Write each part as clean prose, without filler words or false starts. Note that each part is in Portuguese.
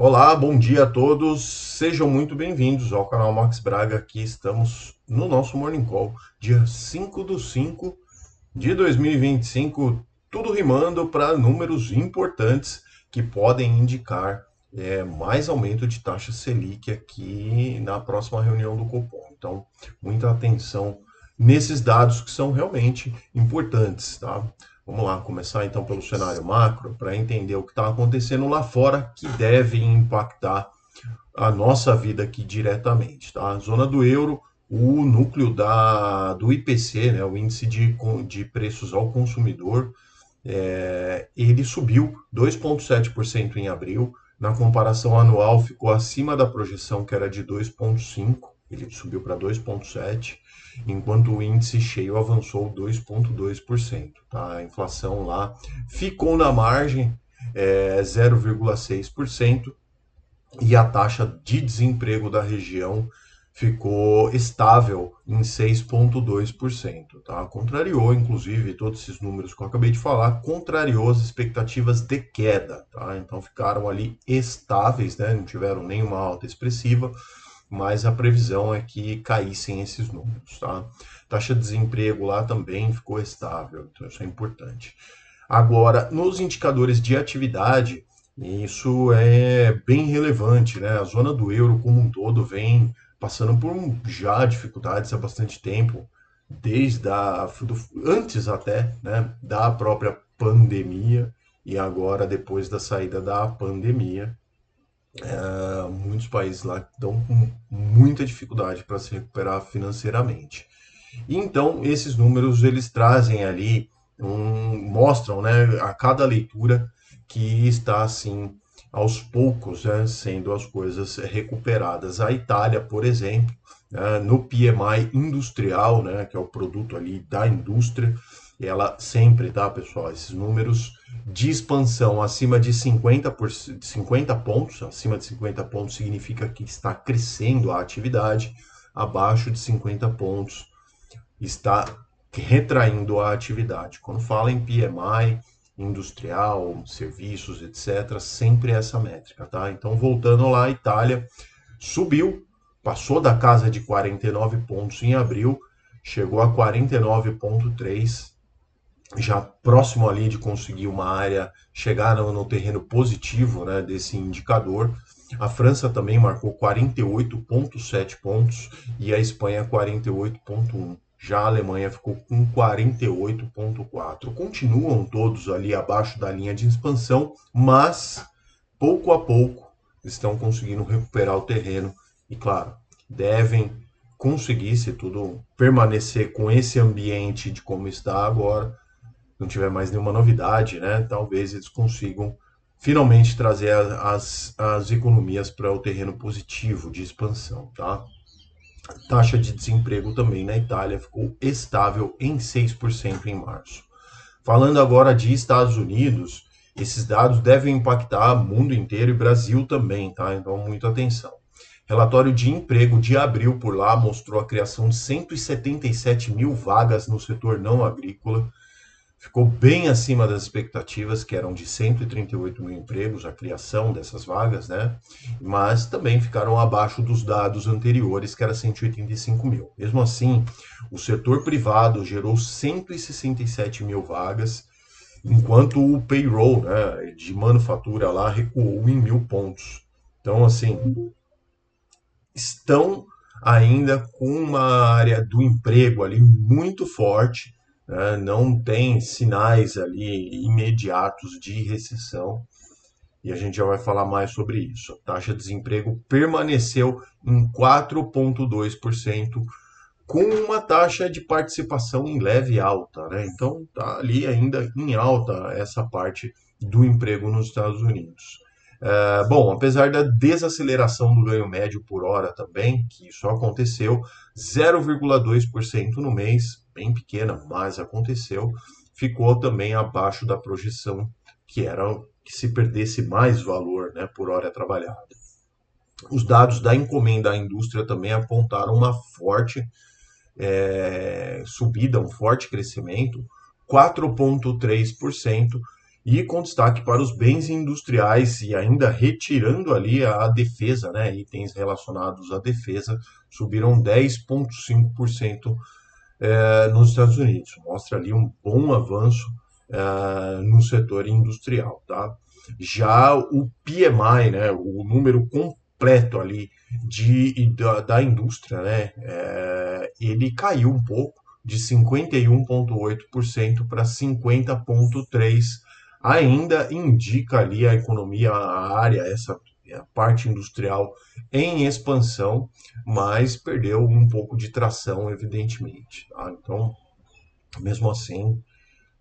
Olá, bom dia a todos. Sejam muito bem-vindos ao canal Max Braga. Aqui estamos no nosso Morning Call, dia 5/5 de 2025, tudo rimando para números importantes que podem indicar mais aumento de taxa Selic aqui na próxima reunião do Copom. Então, muita atenção nesses dados que são realmente importantes, tá? Vamos lá, começar então pelo cenário macro para entender o que está acontecendo lá fora que deve impactar a nossa vida aqui diretamente, tá? Zona do euro, o núcleo do IPC, né, o índice de preços ao consumidor, ele subiu 2,7% em abril. Na comparação anual, ficou acima da projeção, que era de 2,5%, ele subiu para 2,7%, enquanto o índice cheio avançou 2,2%. Tá? A inflação lá ficou na margem, 0,6%, e a taxa de desemprego da região ficou estável em 6,2%, tá? Contrariou, inclusive, todos esses números que eu acabei de falar, contrariou as expectativas de queda, tá? Então ficaram ali estáveis, né? Não tiveram nenhuma alta expressiva, mas a previsão é que caíssem esses números, tá? Taxa de desemprego lá também ficou estável, então isso é importante. Agora, nos indicadores de atividade, isso é bem relevante, né? A zona do euro como um todo vem passando por já dificuldades há bastante tempo, antes até, né, da própria pandemia e agora depois da saída da pandemia, muitos países lá estão com muita dificuldade para se recuperar financeiramente. E então esses números eles trazem ali mostram, né, a cada leitura que está assim aos poucos, né, sendo as coisas recuperadas. A Itália, por exemplo, né, no PMI industrial, né, que é o produto ali da indústria, ela sempre, tá, pessoal, esses números de expansão acima de 50 pontos, acima de 50 pontos significa que está crescendo a atividade, abaixo de 50 pontos está retraindo a atividade. Quando fala em PMI, industrial, serviços, etc., sempre essa métrica, tá? Então, voltando lá, a Itália subiu, passou da casa de 49 pontos em abril, chegou a 49,3, já próximo ali de conseguir uma área, chegar no terreno positivo, né, desse indicador. A França também marcou 48,7 pontos e a Espanha 48,1. Já a Alemanha ficou com 48,4. Continuam todos ali abaixo da linha de expansão, mas pouco a pouco estão conseguindo recuperar o terreno e, claro, devem conseguir, se tudo permanecer com esse ambiente de como está agora, não tiver mais nenhuma novidade, né, talvez eles consigam finalmente trazer as economias para o terreno positivo de expansão, tá? Taxa de desemprego também na Itália ficou estável em 6% em março. Falando agora de Estados Unidos, esses dados devem impactar o mundo inteiro e Brasil também, tá? Então, muita atenção. Relatório de emprego de abril por lá mostrou a criação de 177 mil vagas no setor não agrícola, ficou bem acima das expectativas, que eram de 138 mil empregos, a criação dessas vagas, né? Mas também ficaram abaixo dos dados anteriores, que era 185 mil. Mesmo assim, o setor privado gerou 167 mil vagas, enquanto o payroll, né, de manufatura lá recuou em 1.000 pontos. Então, assim, estão ainda com uma área do emprego ali muito forte, né? Não tem sinais ali imediatos de recessão, e a gente já vai falar mais sobre isso. A taxa de desemprego permaneceu em 4,2%, com uma taxa de participação em leve alta, né? Então tá ali ainda em alta essa parte do emprego nos Estados Unidos. Bom, apesar da desaceleração do ganho médio por hora também, que isso aconteceu, 0,2% no mês, bem pequena, mas aconteceu, ficou também abaixo da projeção, que era que se perdesse mais valor, né, por hora trabalhada. Os dados da encomenda à indústria também apontaram uma forte subida, um forte crescimento, 4,3%, e com destaque para os bens industriais e ainda retirando ali a defesa, né, itens relacionados à defesa, subiram 10,5% nos Estados Unidos. Mostra ali um bom avanço no setor industrial, tá? Já o PMI, né, o número completo ali da indústria, né, ele caiu um pouco de 51,8% para 50,3%. Ainda indica ali a economia, a área, essa a parte industrial em expansão, mas perdeu um pouco de tração, evidentemente. Tá? Então, mesmo assim,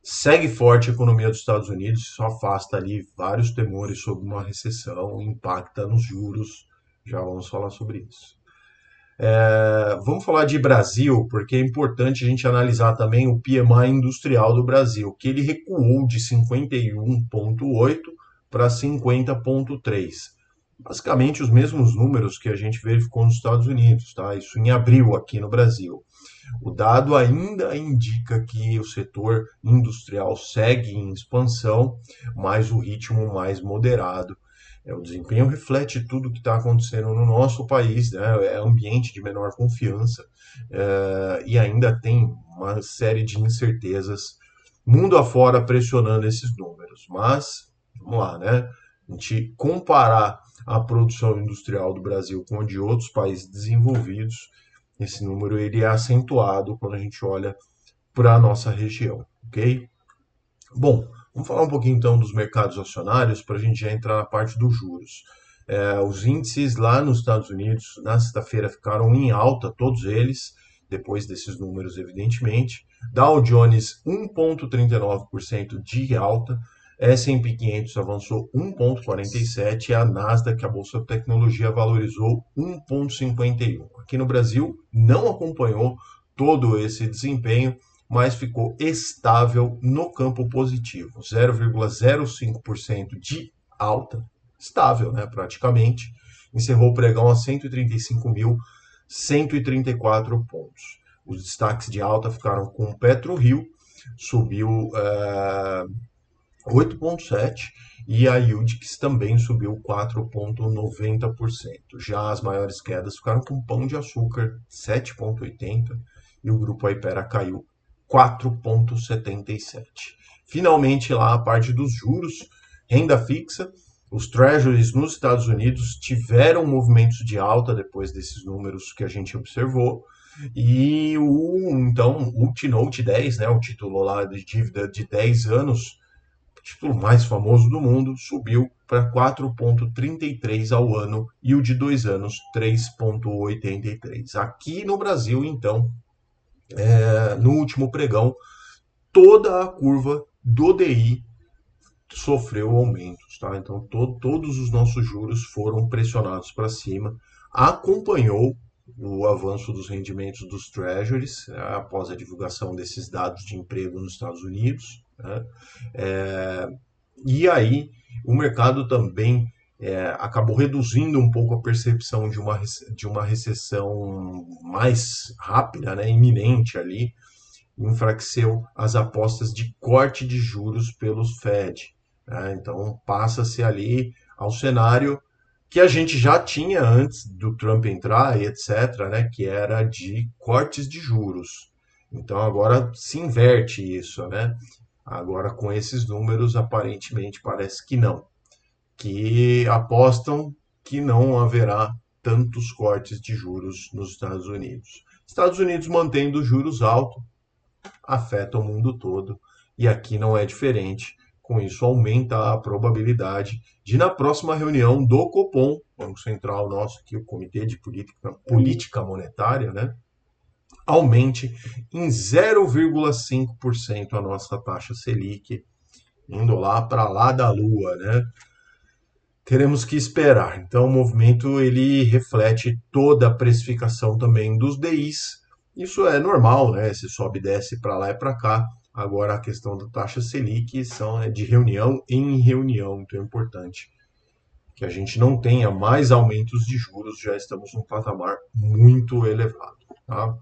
segue forte a economia dos Estados Unidos, só afasta ali vários temores sobre uma recessão, impacta nos juros. Já vamos falar sobre isso. Vamos falar de Brasil, porque é importante a gente analisar também o PMI industrial do Brasil, que ele recuou de 51,8 para 50,3. Basicamente os mesmos números que a gente verificou nos Estados Unidos, tá? Isso em abril aqui no Brasil. O dado ainda indica que o setor industrial segue em expansão, mas o ritmo mais moderado. O desempenho reflete tudo o que está acontecendo no nosso país, né? É ambiente de menor confiança, e ainda tem uma série de incertezas mundo afora pressionando esses números. Mas, vamos lá, né? A gente comparar a produção industrial do Brasil com a de outros países desenvolvidos, esse número ele é acentuado quando a gente olha para a nossa região, ok? Bom, vamos falar um pouquinho então dos mercados acionários para a gente já entrar na parte dos juros. Os índices lá nos Estados Unidos na sexta-feira ficaram em alta, todos eles, depois desses números, evidentemente. Dow Jones 1,39% de alta, S&P 500 avançou 1,47% e a Nasdaq, a Bolsa de Tecnologia, valorizou 1,51%. Aqui no Brasil não acompanhou todo esse desempenho, mas ficou estável no campo positivo, 0,05% de alta, estável, né, praticamente. Encerrou o pregão a 135.134 pontos. Os destaques de alta ficaram com o PetroRio, subiu 8,7%, e a Yildix também subiu 4,90%. Já as maiores quedas ficaram com o Pão de Açúcar, 7,80%, e o Grupo Aipera caiu 4,77%. Finalmente, lá a parte dos juros, renda fixa, os treasuries nos Estados Unidos tiveram movimentos de alta depois desses números que a gente observou, e então, o T-Note 10, né, o título lá de dívida de 10 anos, o título mais famoso do mundo, subiu para 4,33 ao ano e o de 2 anos 3,83. Aqui no Brasil, então, no último pregão, toda a curva do DI sofreu aumentos, tá? Então todos os nossos juros foram pressionados para cima, acompanhou o avanço dos rendimentos dos treasuries, após a divulgação desses dados de emprego nos Estados Unidos, né? E aí o mercado também acabou reduzindo um pouco a percepção de uma recessão mais rápida, né, iminente ali, enfraqueceu as apostas de corte de juros pelos Fed. Né? Então passa-se ali ao cenário que a gente já tinha antes do Trump entrar e etc., né? Que era de cortes de juros. Então agora se inverte isso, né? Agora com esses números aparentemente parece que não, que apostam que não haverá tantos cortes de juros nos Estados Unidos. Estados Unidos mantendo juros altos afeta o mundo todo e aqui não é diferente. Com isso, aumenta a probabilidade de, na próxima reunião do Copom, Banco Central nosso, aqui, o Comitê de Política Monetária, né, aumente em 0,5% a nossa taxa Selic, indo lá para lá da lua, né? Teremos que esperar. Então, o movimento ele reflete toda a precificação também dos DIs. Isso é normal, né? Se sobe e desce para lá e para cá. Agora, a questão da taxa Selic são de reunião em reunião. Então, é importante que a gente não tenha mais aumentos de juros. Já estamos num patamar muito elevado. Tá?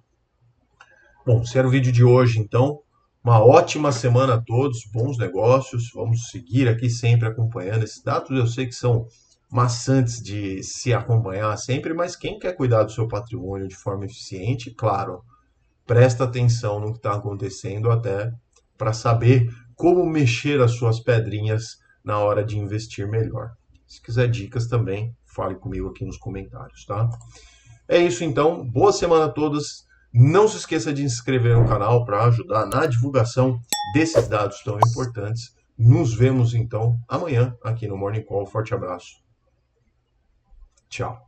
Bom, esse era o vídeo de hoje, então. Uma ótima semana a todos, bons negócios. Vamos seguir aqui sempre acompanhando esses dados. Eu sei que são maçantes de se acompanhar sempre, mas quem quer cuidar do seu patrimônio de forma eficiente, claro, presta atenção no que está acontecendo até para saber como mexer as suas pedrinhas na hora de investir melhor. Se quiser dicas também, fale comigo aqui nos comentários, tá? É isso então, boa semana a todos. Não se esqueça de se inscrever no canal para ajudar na divulgação desses dados tão importantes. Nos vemos então amanhã aqui no Morning Call. Forte abraço. Tchau.